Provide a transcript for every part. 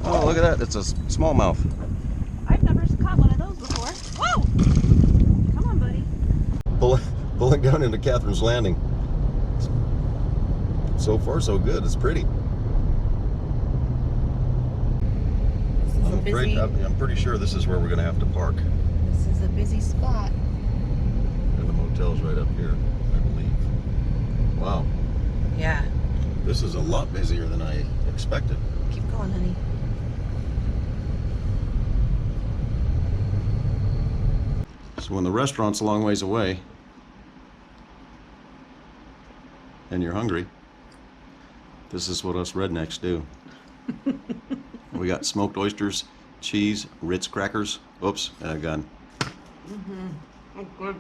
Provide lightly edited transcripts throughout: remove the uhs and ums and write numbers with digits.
Oh, look at that. It's a smallmouth. I've never caught one of those before. Whoa! Come on, buddy. Pulling down into Catherine's Landing. So far, so good. It's pretty. I'm pretty sure this is where we're going to have to park. This is a busy spot. And the motel's right up here, I believe. Wow. Yeah. This is a lot busier than I expected. Keep going, honey. So when the restaurant's a long ways away and you're hungry, this is what us rednecks do. We got smoked oysters, cheese, Ritz crackers. Oops, and a gun. Mm-hmm. Good.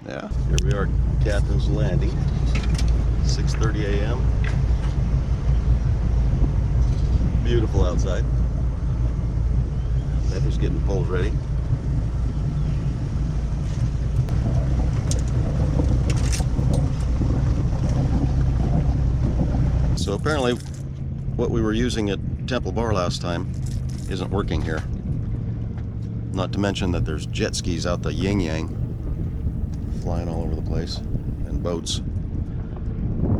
Yeah, here we are, Catherine's Landing, 6:30 a.m. Beautiful outside. Heather's getting poles ready. So apparently what we were using at Temple Bar last time isn't working here. Not to mention that there's jet skis out the yin-yang flying all over the place, and boats.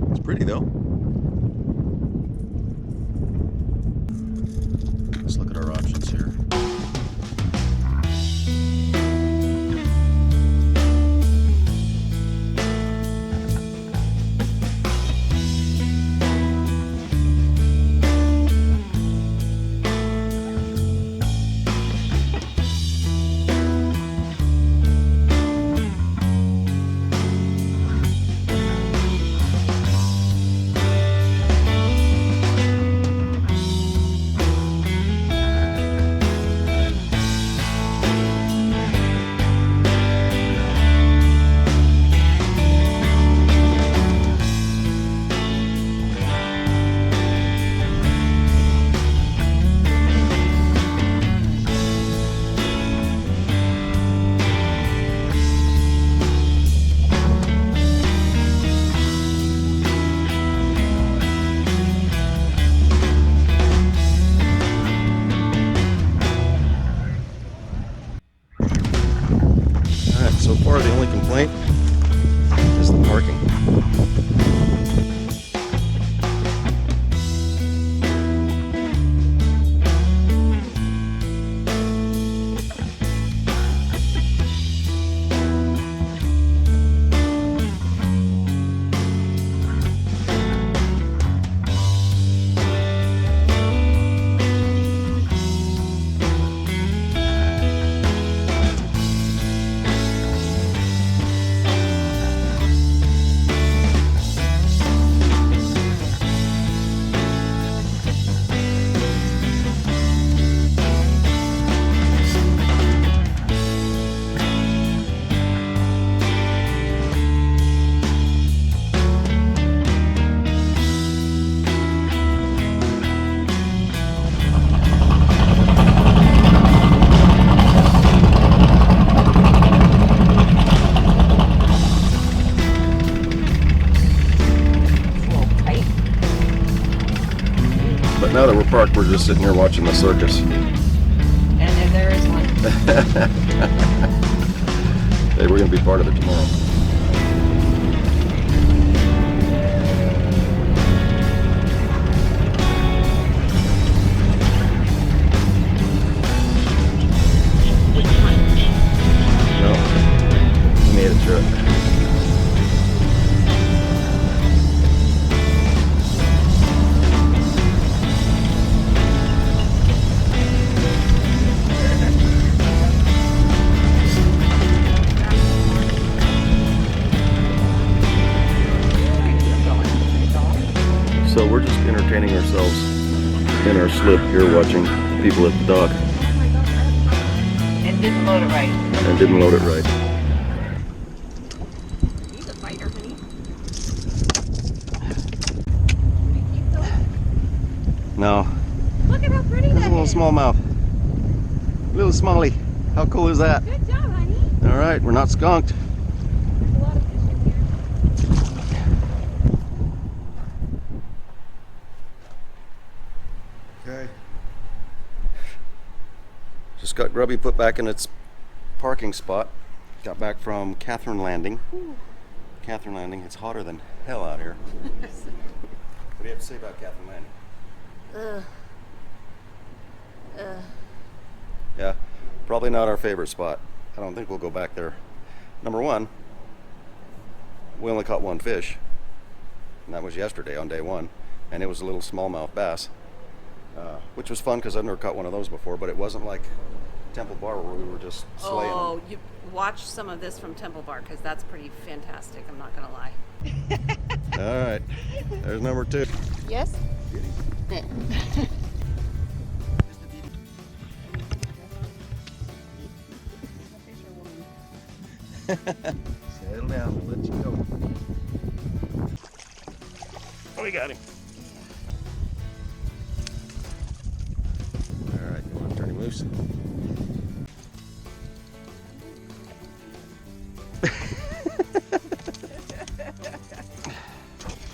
It's pretty though. Let's look at our options here. So far, the only complaint is the parking. But now that we're parked, we're just sitting here watching the circus. And if there is one. Hey, we're going to be part of it tomorrow. No, we made it through it. So we're just entertaining ourselves in our slip here, watching people at the dock. And didn't load it right. And didn't load it right. He's a fighter, honey. No. Look at how pretty that is. A little smallmouth. Little smallie. How cool is that? Good job, honey. All right, we're not skunked. There's a lot of fish in here. Okay. Just got Grubby put back in its parking spot. Got back from Katherine Landing. Ooh. Katherine Landing, it's hotter than hell out here. What do you have to say about Katherine Landing? Yeah, probably not our favorite spot. I don't think we'll go back there. Number one, we only caught one fish, and that was yesterday on day one, and it was a little smallmouth bass, which was fun because I've never caught one of those before, but it wasn't like Temple Bar where we were just slaying Oh, them. you watch some of this from Temple Bar because that's pretty fantastic. I'm not gonna lie. All right, there's number two. Yes. Settle down, we'll let you go. Oh, we got him. All right, you want to turn him loose?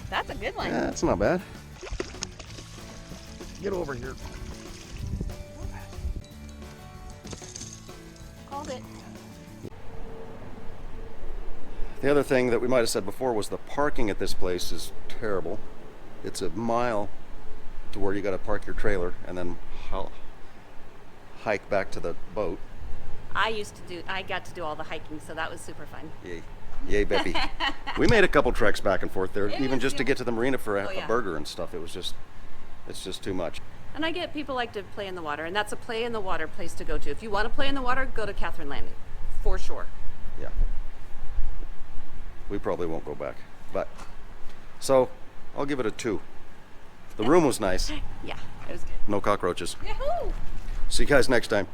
That's a good one. Yeah, that's not bad. Get over here. Called it. The other thing that we might have said before was the parking at this place is terrible. It's a mile to where you got to park your trailer and then hike back to the boat. I got to do all the hiking, so that was super fun. Yay, yay, Beppy. We made a couple treks back and forth there, It even was, just to get to the marina for Oh, yeah. a burger and stuff. It's just too much. And I get people like to play in the water, and that's a play in the water place to go to. If you want to play in the water, go to Katherine Landing, for sure. Yeah. We probably won't go back, but so I'll give it a 2. The room was nice. Yeah, it was good. No cockroaches. Yahoo! See you guys next time.